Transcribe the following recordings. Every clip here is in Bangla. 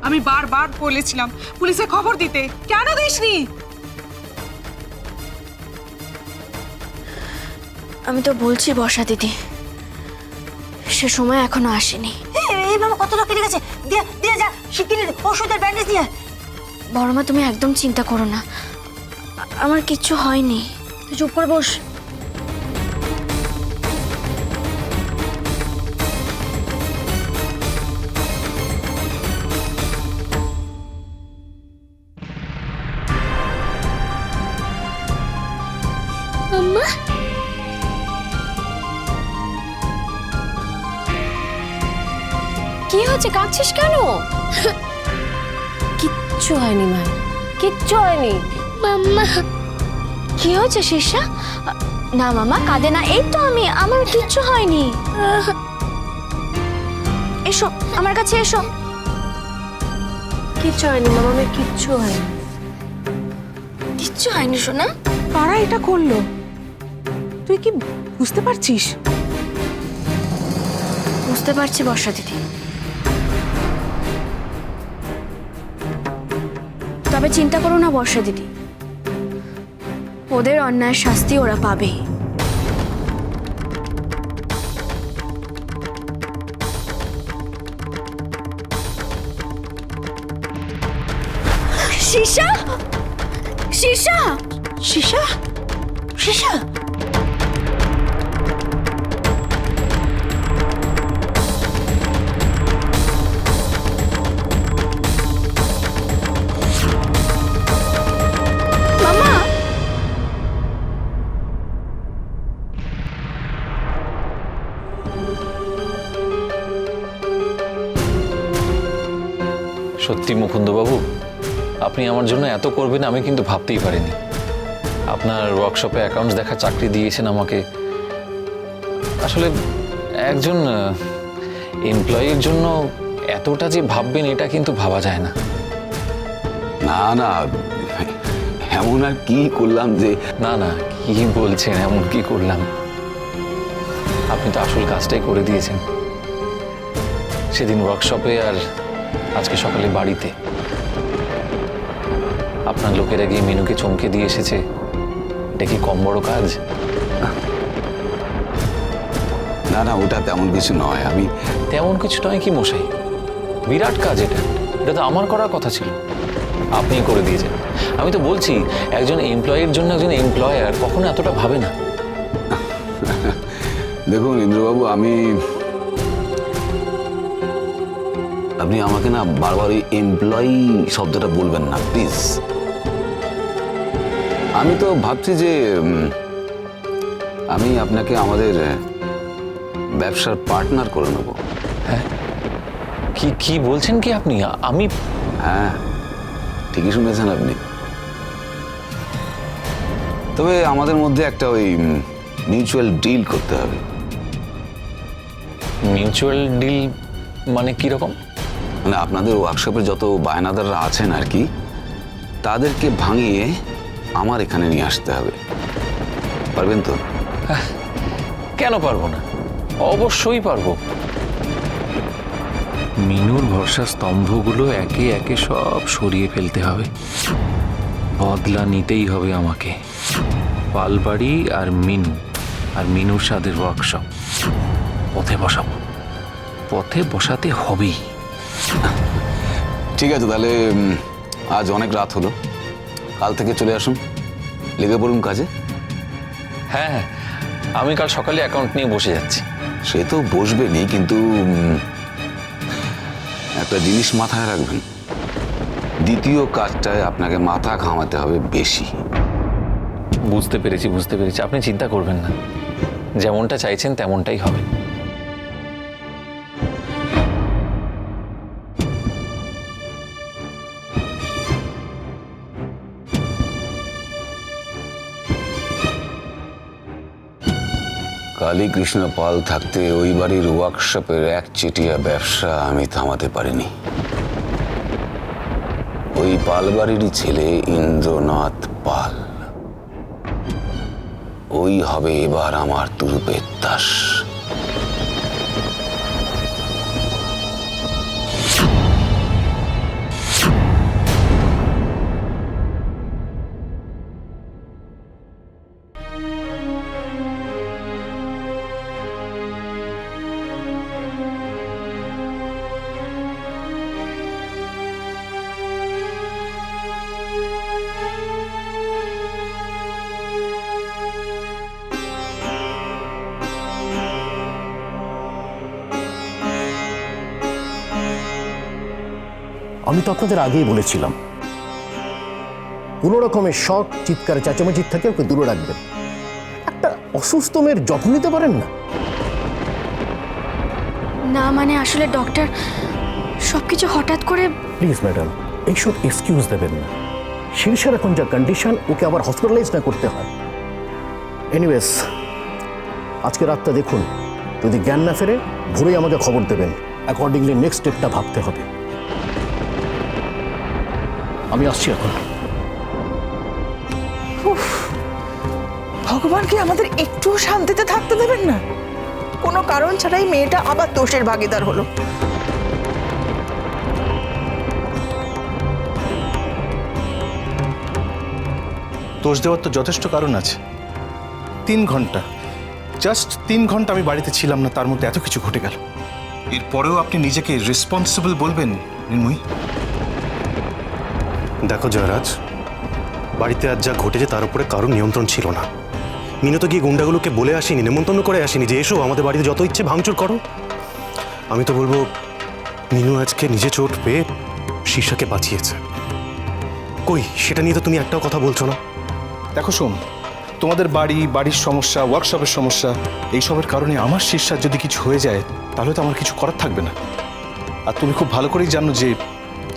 আমি বারবার বলেছিলাম পুলিশে খবর দিতে, কেন দিসনি? আমি তো বলছি বর্ষা দিদি, সে সময় এখনো আসেনি। এইভাবে কতটা কেটে গেছে, দিয়ে দিয়ে যা শিগগিরই ওষুধের ব্যান্ডেজ দিয়ে। বড়মা তুমি একদম চিন্তা করো না, আমার কিচ্ছু হয়নি। তুই চুপ করে বস। আম্মা, কি হচ্ছে? কাঁদছিস কেন? কিচ্ছু হয়নি মা, কিচ্ছু হয়নি। মাম্মা, কি হয়েছে শীর্ষা? না মামা কাঁদে না, এই তো আমার কিচ্ছু হয়নি। এসো আমার কাছে এসো। কিচ্ছু হয়নি মামা, আমার কিচ্ছু হয়নি। কিচ্ছু হয়নি সোনা। কারা এটা করলো তুই কি বুঝতে পারছিস? বুঝতে পারছি বর্ষা দিদি, তবে চিন্তা করো না বর্ষা দিদি, ওদের অন্যায়ের শাস্তি ওরা পাবে। শীর্ষা, শীর্ষা, শীর্ষা, শীর্ষা, মামা। সত্যি মুকুন্দবাবু, আপনি আমার জন্য এত করবেন আমি কিন্তু ভাবতেই পারিনি। আপনার ওয়ার্কশপে অ্যাকাউন্টস দেখার চাকরি দিয়েছেন আমাকে। আসলে একজন এমপ্লয়ির জন্য এতটা যে ভাববেন এটা কিন্তু ভাবা যায় না। না না, এমন আর কি করলাম যে? না না, কি বলছেন, এমন কি করলাম? আপনি তো আসল কাজটাই করে দিয়েছেন, সেদিন ওয়ার্কশপে আর আজকে সকালে বাড়িতে। আপনার লোকেরা গিয়ে মিনুকে চমকে দিয়ে এসেছে, এটা কি কম বড় কাজ? না না, ওটা তেমন কিছু নয়। আমি তেমন কিছু নয় কি মশাই, বিরাট কাজ এটা। এটা তো আমার করার কথা ছিল, আপনিই করে দিয়েছেন। আমি তো বলছি একজন এমপ্লয়ের জন্য একজন এমপ্লয়ার কখনো এতটা ভাবে না। দেখুন ইন্দ্রবাবু, আপনি আমাকে না বারবার ওই এমপ্লয়ি শব্দটা বলবেন না প্লিজ। আমি তো ভাবছি যে আমি আপনাকে আমাদের ব্যবসার পার্টনার করে নেব। হ্যাঁ, কি কি বলছেন কি আপনি? আমি? হ্যাঁ, ঠিকই শুনেছেন আপনি। তবে আমাদের মধ্যে একটা ওই মিউচুয়াল ডিল করতে হবে। মিউচুয়াল ডিল মানে কি রকম? মানে আপনাদের ওয়ার্কশপের যত বায়নাদাররা আছেন আর কি, তাদেরকে ভাঙিয়ে আমার এখানে নিয়ে আসতে হবে। পারবেন তো? কেন পারবো না, অবশ্যই পারবো। মিনুর ভরসা স্তম্ভগুলো একে একে সব সরিয়ে ফেলতে হবে, বদলা নিতেই হবে আমাকে। পালবাড়ি আর মিনুর সাদের ওয়ার্কশপ পথে বসাবো, পথে বসাতে হবেই। ঠিক আছে, তাহলে আজ অনেক রাত হলো, কাল থেকে চলে আসুন, লেগে পড়ুন কাজে। হ্যাঁ হ্যাঁ, আমি কাল সকালে অ্যাকাউন্ট নিয়ে বসে যাচ্ছি। সে তো বসবেনই, কিন্তু একটা জিনিস মাথায় রাখবেন, দ্বিতীয় কাজটায় আপনাকে মাথা ঘামাতে হবে বেশি। বুঝতে পেরেছি, আপনি চিন্তা করবেন না, যেমনটা চাইছেন তেমনটাই হবে। কালীকৃষ্ণ পাল থাকতে ওই বাড়ির ওয়ার্কশপের একচেটিয়া ব্যবসা আমি থামাতে পারিনি। ওই পাল বাড়িরই ছেলে ইন্দ্রনাথ পাল, ওই হবে এবার আমার তুরুপের তাস। আমি তো আপনাদের আগেই বলেছিলাম, কোনো রকমের শখ, চিৎকার, চেঁচামেচির থেকে ওকে দূরে রাখবেন। একটা অসুস্থ মেয়ের যত্ন নিতে পারেন না? না মানে আসলে ডক্টর সবকিছু হঠাৎ করে। প্লিজ ম্যাডাম, এইসব এক্সকিউজ দেবেন না। শীর্ষের এখন যা কন্ডিশন, ওকে আবার হসপিটালাইজ না করতে হয়। এনিওয়েজ, আজকে রাতটা দেখুন, যদি জ্ঞান না ফেরে ভোরেই আমাকে খবর দেবেন। অ্যাকর্ডিংলি নেক্সট স্টেপটা ভাবতে হবে। আমি আসছি এখন। ভগবান কি আমাদের একটু শান্তিতে থাকতে দেবেন না? কোনো কারণ ছাড়াই মেয়েটা আবার দোষের ভাগিদার হলো। দোষ দেওয়ার তো যথেষ্ট কারণ আছে। 3 ঘন্টা, জাস্ট 3 ঘন্টা আমি বাড়িতে ছিলাম না, তার মধ্যে এত কিছু ঘটে গেল। এরপরেও আপনি নিজেকে রেসপন্সিবল বলবেন নির্ময়ী? দেখো জয়রাজ, বাড়িতে আজ যা ঘটেছে তার উপরে কারোর নিয়ন্ত্রণ ছিল না। মিনু তো গিয়ে গুন্ডাগুলোকে বলে আসেনি, নেমন্তন্ন করে আসেনি যে এসো আমাদের বাড়িতে যত ইচ্ছে ভাঙচুর করো। আমি তো বলবো মিনু আজকে নিজে চোট পেয়ে শীর্ষাকে বাঁচিয়েছে। কই সেটা নিয়ে তো তুমি একটাও কথা বলছো না। দেখো শোন, তোমাদের বাড়ির সমস্যা, ওয়ার্কশপের সমস্যা, এইসবের কারণে আমার শীর্ষার যদি কিছু হয়ে যায় তাহলে তো আমার কিছু করার থাকবে না। আর তুমি খুব ভালো করেই জানো যে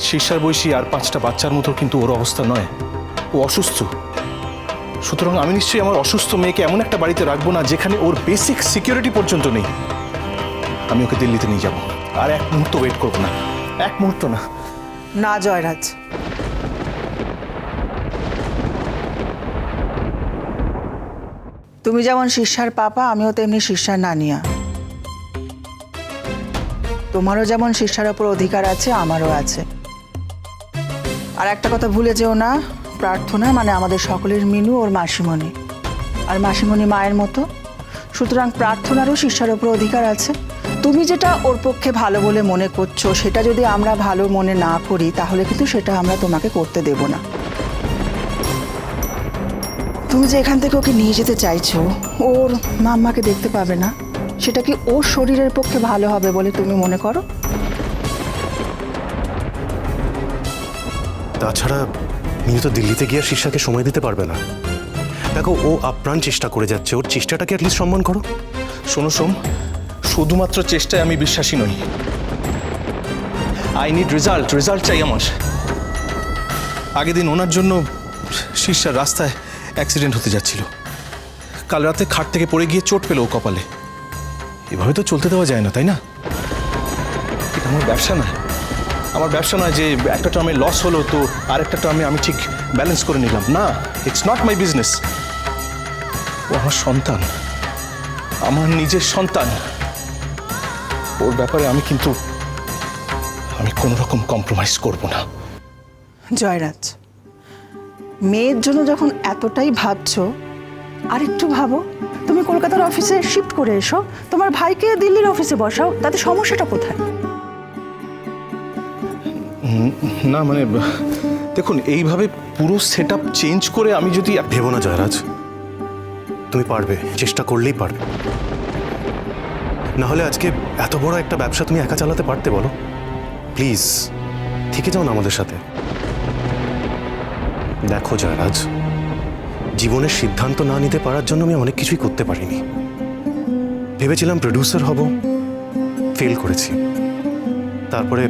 শীর্ষার বয়সী আর 5টা বাচ্চার মতো কিন্তু ওর অবস্থা নয়, ও অসুস্থ। সুতরাং আমি নিশ্চয়ই আমার অসুস্থ মেয়েকে এমন একটা বাড়িতে রাখবো না যেখানে ওর বেসিক সিকিউরিটি পর্যন্ত নেই। আমি ওকে দিল্লিতে নিয়ে যাব, আর 1 মুহূর্ত ওয়েট করবো না, 1 মুহূর্ত না। না জয়রাজ, তুমি যেমন শীর্ষার পাপা, আমিও তেমনি শীর্ষার নানিয়া। তোমারও যেমন শীর্ষার ওপর অধিকার আছে, আমারও আছে। আর একটা কথা ভুলে যেও না, প্রার্থনা মানে আমাদের সকলের মিনু, ওর মাসিমণি। আর মাসিমণি মায়ের মতো, সুতরাং প্রার্থনারও শীর্ষার ওপর অধিকার আছে। তুমি যেটা ওর পক্ষে ভালো বলে মনে করছো, সেটা যদি আমরা ভালো মনে না করি তাহলে কিন্তু সেটা আমরা তোমাকে করতে দেব না। তুমি যে এখান থেকে ওকে নিয়ে যেতে চাইছো, ওর মাম্মাকে দেখতে পাবে না, সেটা কি ওর শরীরের পক্ষে ভালো হবে বলে তুমি মনে করো? তাছাড়া মিনু তো দিল্লিতে গিয়ে শীর্ষাকে সময় দিতে পারবে না। দেখো ও আপ্রাণ চেষ্টা করে যাচ্ছে, ওর চেষ্টাটাকে অ্যাটলিস্ট সম্মান করো। শোনো সোম, শুধুমাত্র চেষ্টায় আমি বিশ্বাসী নই। আই নিড রেজাল্ট চাই আমার। আগের দিন ওনার জন্য শীর্ষার রাস্তায় অ্যাক্সিডেন্ট হতে যাচ্ছিল। কাল রাতে খাট থেকে পড়ে গিয়ে চোট পেল ও কপালে। এভাবে তো চলতে দেওয়া যায় না, তাই না? এটা আমার ব্যবসা নয়। আমার ব্যবসা নয় যে একটা টার্মে লস হলো তো আরেকটা টার্মে আমি ঠিক ব্যালেন্স করে নিলাম। না, ইটস নট মাই বিজনেস। ও আমার সন্তান, আমার নিজের সন্তান। ওর ব্যাপারে আমি কোনো রকম কম্প্রোমাইজ করব না। জয়রাজ, মেয়ের জন্য যখন এতটাই ভাবছো, আরেকটু ভাবো। তুমি কলকাতার অফিসে শিফট করে এসো, তোমার ভাইকে দিল্লির অফিসে বসাও, তাতে সমস্যাটা কোথায়? না মানে দেখুন, এইভাবে পুরো সেট আপ চেঞ্জ করে আমি যদি ভেবো না জয়রাজ, তুমি পারবে, চেষ্টা করলেই পারবে। না হলে আজকে এত বড় একটা ব্যবসা তুমি একা চালাতে পারতে বলো? প্লিজ থেকে যাও না আমাদের সাথে। দেখো জয়রাজ, জীবনের সিদ্ধান্ত না নিতে পারার জন্য আমি অনেক কিছুই করতে পারিনি। ভেবেছিলাম প্রডিউসার হব, ফেল করেছি। তারপরে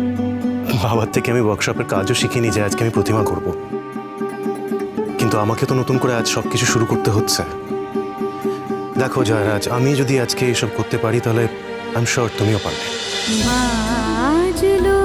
বাবার থেকে আমি ওয়ার্কশপের কাজও শিখিনি যে আজকে আমি প্রতিমা করব। কিন্তু আমাকে তো নতুন করে আজ সব কিছু শুরু করতে হচ্ছে। দেখো জয়রাজ, আমি যদি আজকে এসব করতে পারি তাহলে আই এম শিওর তুমিও পারবে। বাজলো